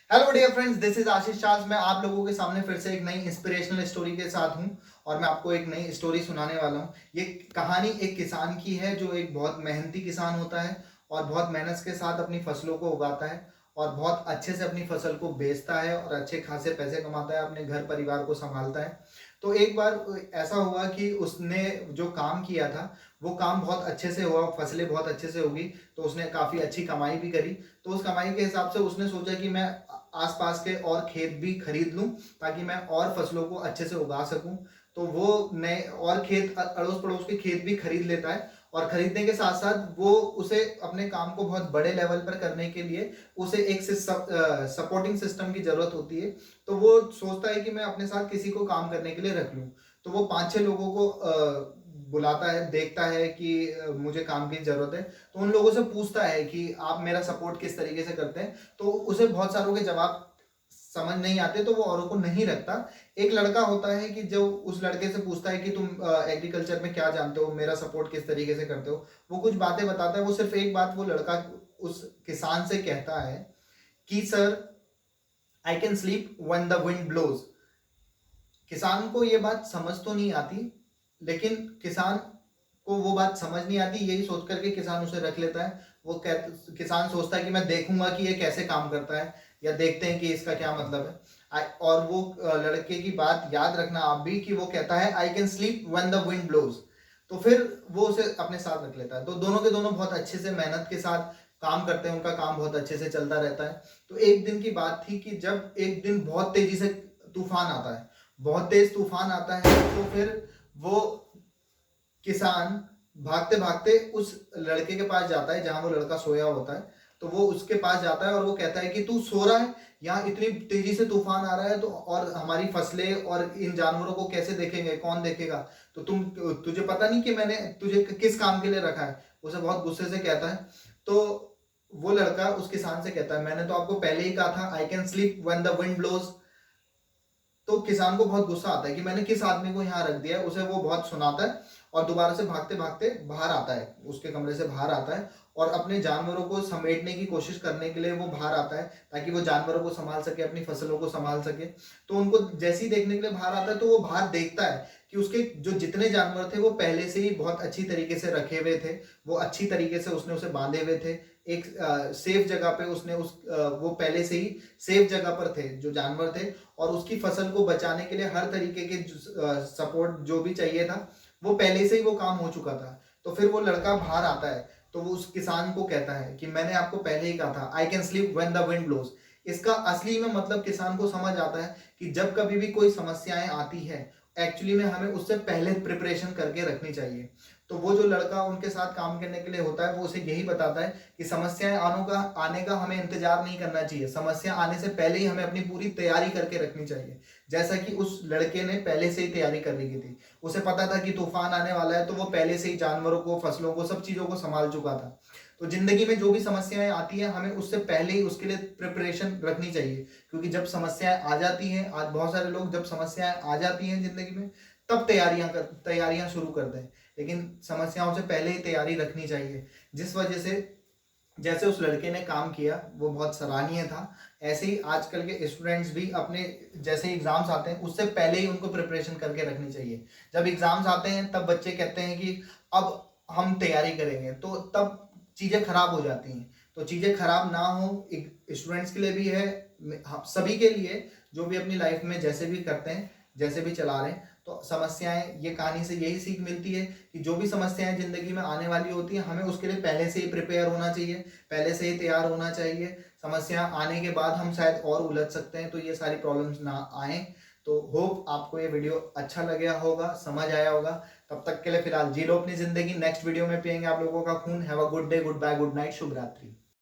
Hello dear friends, this is Ashish Shah. मैं आप लोगों के सामने फिर से एक नई इंस्पिरेशनल स्टोरी के साथ हूं और मैं आपको एक नई स्टोरी सुनाने वाला हूं। ये कहानी एक किसान की है जो एक बहुत मेहनती किसान होता है और बहुत मेहनत के साथ अपनी फसलों को उगाता है और बहुत अच्छे से अपनी फसल को बेचता है और अच्छे खासे पैसे कमाता है, अपने घर परिवार को संभालता है। तो एक बार ऐसा हुआ कि उसने जो काम किया था वो काम बहुत अच्छे से हुआ, फसलें बहुत अच्छे से होगी, तो उसने काफ़ी अच्छी कमाई भी करी। तो उस कमाई के हिसाब से उसने सोचा कि मैं आसपास के और खेत भी खरीद लूं ताकि मैं और फसलों को अच्छे से उगा सकूं। तो वो नए और खेत, अड़ोस पड़ोस के खेत भी खरीद लेता है और खरीदने के साथ साथ वो उसे अपने काम को बहुत बड़े लेवल पर करने के लिए उसे एक सपोर्टिंग सिस्टम की जरूरत होती है। तो वो सोचता है कि मैं अपने साथ किसी को काम करने के लिए रख लूं। तो वो 5-6 लोगों को बुलाता है, देखता है कि मुझे काम की जरूरत है। तो उन लोगों से पूछता है कि आप मेरा सपोर्ट किस तरीके से करते हैं। तो उसे बहुत सारों के जवाब समझ नहीं आते, तो वो औरों को नहीं रखता। एक लड़का होता है कि जो उस लड़के से पूछता है कि तुम एग्रीकल्चर में क्या जानते हो, मेरा सपोर्ट किस तरीके से करते हो। वो कुछ बातें बताता है। वो सिर्फ एक बात वो लड़का उस किसान से कहता है कि sir, I can sleep when the wind blows. किसान को ये बात समझ तो नहीं आती, लेकिन किसान को वो बात समझ नहीं आती, यही सोच करके किसान उसे रख लेता है। किसान सोचता है कि मैं देखूंगा कि ये कैसे काम करता है, या देखते हैं कि इसका क्या मतलब है। और वो लड़के की बात याद रखना आप भी कि वो कहता है I can sleep when the wind blows. तो फिर वो उसे अपने साथ रख लेता है। तो दोनों के दोनों बहुत अच्छे से मेहनत के साथ काम करते हैं, उनका काम बहुत अच्छे से चलता रहता है। तो एक दिन की बात थी कि जब एक दिन बहुत तेजी से तूफान आता है, बहुत तेज तूफान आता है। तो फिर वो किसान भागते भागते उस लड़के के पास जाता है जहां वो लड़का सोया होता है। तो वो उसके पास जाता है और वो कहता है कि तू सो रहा है, यहाँ इतनी तेजी से तूफान आ रहा है, तो और हमारी फसलें और इन जानवरों को कैसे देखेंगे, कौन देखेगा। तो तुझे पता नहीं कि मैंने तुझे किस काम के लिए रखा है। उसे बहुत गुस्से से कहता है। तो वो लड़का उस किसान से कहता है, मैंने तो आपको पहले ही कहा था I can sleep when the wind blows. तो किसान को बहुत गुस्सा आता है कि मैंने किस आदमी को यहाँ रख दिया है। उसे वो बहुत सुनाता है और दोबारा से भागते भागते बाहर आता है, उसके कमरे से बाहर आता है और अपने जानवरों को समेटने की कोशिश करने के लिए वो बाहर आता है ताकि वो जानवरों को संभाल सके, अपनी फसलों को संभाल सके। तो उनको जैसे ही देखने के लिए बाहर आता है, तो वो बाहर देखता है कि उसके जो जितने जानवर थे वो पहले से ही बहुत अच्छी तरीके से रखे हुए थे। वो अच्छी तरीके से उसने उसे बांधे हुए थे। एक सेफ जगह पे उसने वो पहले से ही सेफ जगह पर थे जो जानवर थे। और उसकी फसल को बचाने के लिए हर तरीके के सपोर्ट जो भी चाहिए था, वो पहले से ही वो काम हो चुका था। तो फिर वो लड़का बाहर आता है। तो वो उस किसान को कहता है कि मैंने आपको पहले ही कहा था I can sleep when the wind blows. इसका असली में मतलब किसान को समझ आता है कि जब कभी भी कोई समस्याएं आती है, एक्चुअली में हमें उससे पहले प्रिपरेशन करके रखनी चाहिए। तो वो जो लड़का उनके साथ काम करने के लिए होता है, वो उसे यही बताता है कि समस्याएं आने का हमें इंतजार नहीं करना चाहिए। समस्या आने से पहले ही हमें अपनी पूरी तैयारी करके रखनी चाहिए। जैसा कि उस लड़के ने पहले से ही तैयारी कर ली थी। उसे पता था कि तूफान आने वाला है, तो वो पहले से ही जानवरों को, फसलों को, सब चीजों को संभाल चुका था। तो जिंदगी में जो भी समस्याएं आती है, हमें उससे पहले ही उसके लिए प्रिपरेशन रखनी चाहिए। क्योंकि जब समस्याएं आ जाती हैं, आज बहुत सारे लोग जब समस्याएं आ जाती हैं जिंदगी में, तब तैयारियां शुरू करते हैं। लेकिन समस्याओं से पहले ही तैयारी रखनी चाहिए। जिस वजह से जैसे उस लड़के ने काम किया वो बहुत सराहनीय था। ऐसे ही आजकल के स्टूडेंट्स भी अपने जैसे एग्जाम्स आते हैं उससे पहले ही उनको प्रिपरेशन करके रखनी चाहिए। जब एग्जाम्स आते हैं तब बच्चे कहते हैं कि अब हम तैयारी करेंगे, तो तब चीज़ें खराब हो जाती हैं। तो चीज़ें खराब ना हो, एक स्टूडेंट्स के लिए भी है, सभी के लिए, जो भी अपनी लाइफ में जैसे भी करते हैं, जैसे भी चला रहे हैं। तो समस्याएं, ये कहानी से यही सीख मिलती है कि जो भी समस्याएं जिंदगी में आने वाली होती है, हमें उसके लिए पहले से ही प्रिपेयर होना चाहिए, पहले से ही तैयार होना चाहिए। समस्या आने के बाद हम शायद और उलझ सकते हैं, तो ये सारी प्रॉब्लम्स ना आए। तो होप आपको ये वीडियो अच्छा लगा होगा, समझ आया होगा। तब तक के लिए फिलहाल जी लो अपनी जिंदगी। नेक्स्ट वीडियो में पियेंगे आप लोगों का खून। Have a good day, good bye, good night, शुभ रात्रि।